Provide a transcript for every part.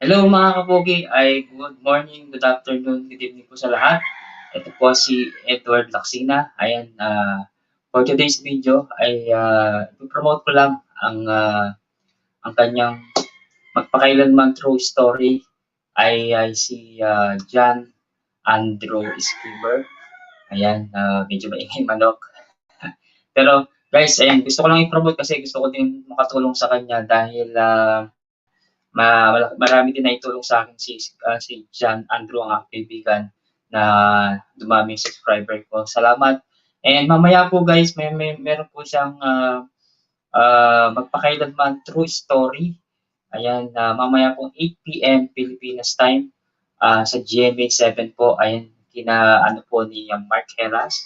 Hello mga kapogi, ay good morning, good afternoon, good evening po sa lahat. Ito po si Edward Laksina. Ayan, for today's video ay promote ko lang ang kanyang magpakailanman true story ay si John Andrew Skipper. Ayan, medyo maingay manok. Pero guys, ayan, gusto ko lang i-promote kasi gusto ko din makatulong sa kanya dahil marami din naitulong sa akin si John Andrew, ang aking kaibigan, na dumami yung subscriber ko. Salamat. And mamaya po guys, meron po siyang magpakailanman true story. Ayan, mamaya po 8 p.m. Philippines time sa GMA7 po. Ayan, ano po ni Mark Heras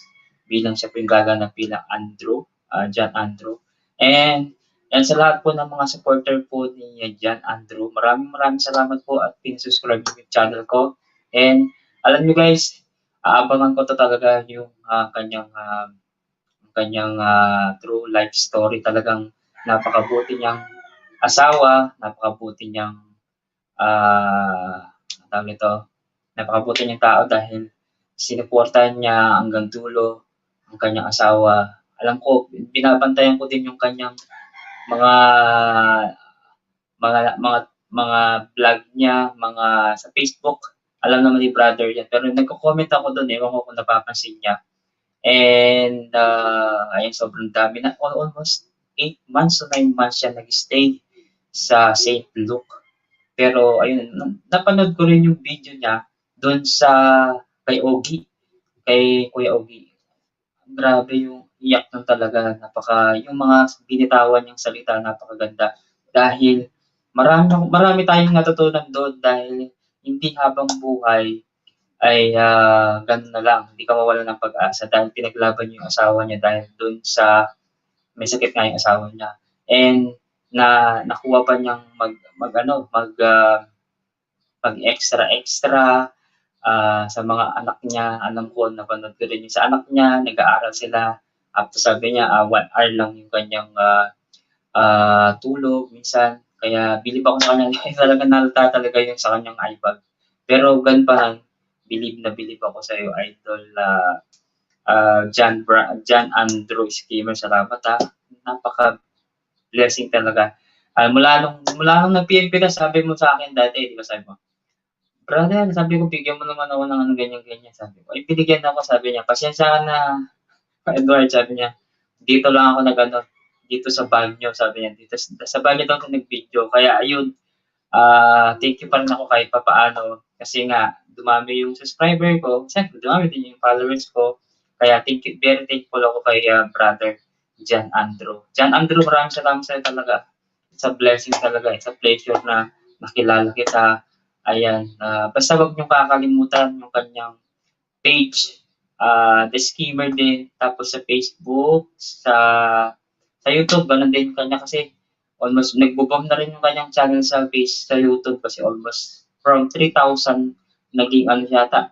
bilang siya po yung gaganap bilang Andrew, John Andrew. And yan sa lahat po ng mga supporter po ni John Andrew. Maraming salamat po at pin-subscribe yung channel ko. And alam niyo guys, aabangan ko to talaga yung kanyang true life story. Talagang napakabuti niyang asawa, napakabuti niyang tawag nito, napakabuti niyang tao dahil sinuportahan niya hanggang dulo ang kanyang asawa. Alam ko, binabantayan ko din yung kanyang mga mga vlog niya, mga sa Facebook. Alam naman ni brother yan. Pero nagko-comment ako doon, ewan ko kung napapansin niya. And ayun, sobrang dami na. Almost 8 months to 9 months siya nag-stay sa St. Luke. Pero ayun, napanood ko rin yung video niya doon sa kay Ogie, kay Kuya Ogie. Grabe yung iyak nun talaga, yung mga binitawan niyang salita napakaganda. Dahil marami tayong natutunan doon dahil hindi habang buhay ay ganun na lang, hindi ka mawalan ng pag-asa dahil pinaglaban niya yung asawa niya dahil doon sa may sakit nga yung asawa niya. And nakuha pa niyang mag extra sa mga anak niya. Alam ko, napanood ko rin yung sa anak niya, nag-aaral sila. After sabi niya, 1 hour lang yung kanyang tulog minsan. Kaya bilib ako sa kanya. Talagang nalata talaga yung sa kanyang iBag. Pero gan pa lang, bilib ako sa iyo, Idol John Andrew Skimmer. Salamat ha. Napaka-blessing talaga. Mula nung nag-PNP ka, sabi mo sa akin dati, di ba sabi mo, brother, sabi ko, bigyan mo naman ako ng ano, ganyan-ganyan. Sabi ko, ay, binigyan ako, sabi niya. Pasensya ka na, Edward, sabi niya. Dito lang ako nag-ano, dito sa Baguio, sabi niya. Dito sa Baguio daw ako nag-video. Kaya, ayun, thank you pa rin ako kahit papaano. Kasi nga, dumami yung subscriber ko. Siyempre, dumami din yung followers ko. Kaya, very thankful ako kay brother John Andrew. John Andrew, maraming salamat sa'yo talaga. It's a blessing talaga. It's a pleasure na nakilala kita. Ayan, basta wag niyong kakalimutan yung kanyang page, The Skimmer din. Tapos sa Facebook, sa YouTube, ganun din yung kanya kasi almost nagbo-boom na rin yung kanyang channel sa YouTube kasi almost from 3,000 naging ano yata,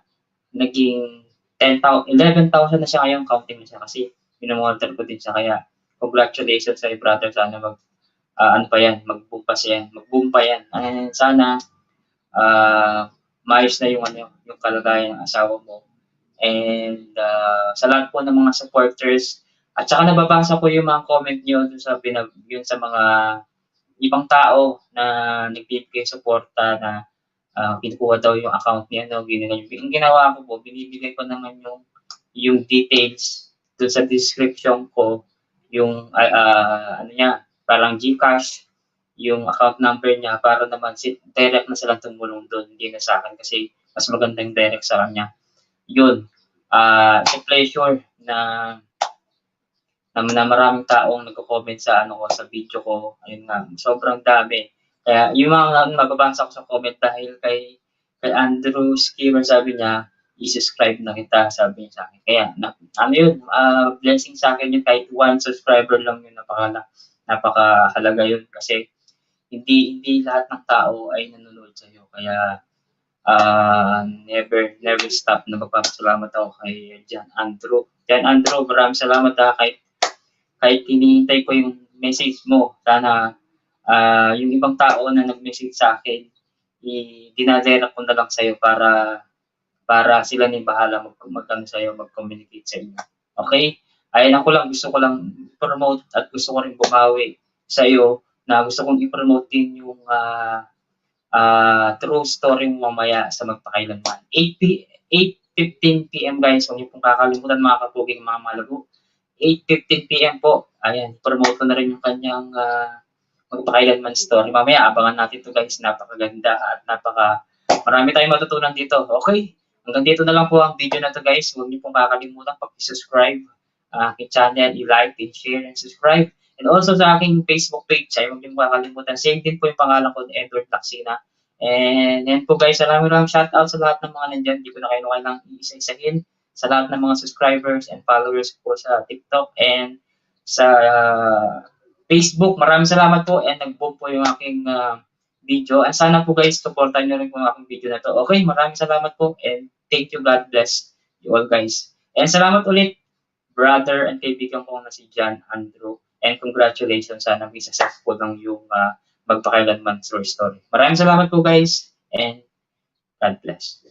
naging 10,000, 11,000 na siya ngayon, counting na siya kasi minomonitor ko din siya. Kaya congratulations sa brother, sana ano pa yan, mag-boom pa yan. And sana maayos na yung yung kalagayan ng asawa mo. And sa lahat po ng mga supporters, at saka nababasa ko yung mga comment niyo dun yun sa mga ibang tao na nagbibigay suporta na kinukuha daw yung account niya, no, ginagawa. Ang ginawa ko po, binibigay ko naman yung details dun sa description ko, yung ano niya, parang GCash, yung account number niya para naman direct na silang tumulong doon, hindi na sa akin kasi mas magandang direct sa kanya. Yun, it's a pleasure na maraming taong nagko-comment sa ano ko, sa video ko. Ayun nga, sobrang dami. Kaya yung mga mababasa ko sa comment dahil kay Andrew Skimmer, sabi niya, i-subscribe na kita, sabi niya sa akin. Kaya ano yun, blessing sa akin yun, kahit 1 subscriber lang yun, napakahalaga yun kasi hindi lahat ng tao ay nanonood sa iyo. Kaya never stop na magpapasalamat ako kay John Andrew. John Andrew, maraming salamat kahit hinihintay ko yung message mo. Sana yung ibang tao na nag-message sa akin dinadirect ko na lang sa'yo para sila na yung bahala mag-ano sa'yo, mag-communicate sa inyo. Okay? Ayan ako lang, gusto ko lang promote at gusto ko rin bumawi sa'yo na gusto kong i-promote din yung true story mo mamaya sa Magpakailanman. 8:15 PM guys, huwag niyo pong kakalimutan mga kapuging mga malago. 8:15 PM po. Ayan, promote ko na rin yung kanyang Magpakailanman story. Mamaya abangan natin to guys. Napakaganda at marami tayong matutunan dito. Okay? Hanggang dito na lang po ang video na to guys. Huwag niyo pong kakalimutan pag-subscribe aking channel, i-like, i-share, and subscribe. And also sa aking Facebook page, ay huwag niyo makakalimutan. Same din po yung pangalan ko, Edward Laksina. And yan po guys, maraming shoutout sa lahat ng mga nandyan. Hindi ko na kayo kailangang iisa-isahin. Sa lahat ng mga subscribers and followers po sa TikTok and sa Facebook. Maraming salamat po and nag-boom po yung aking video. And sana po guys, supportan nyo rin po yung aking video na to. Okay, maraming salamat po and thank you. God bless you all guys. And salamat ulit, brother and kaibigan ko na si John Andrew. And congratulations, sana may successful ng yung Magpakailanman True Story. Maraming salamat po guys and God bless.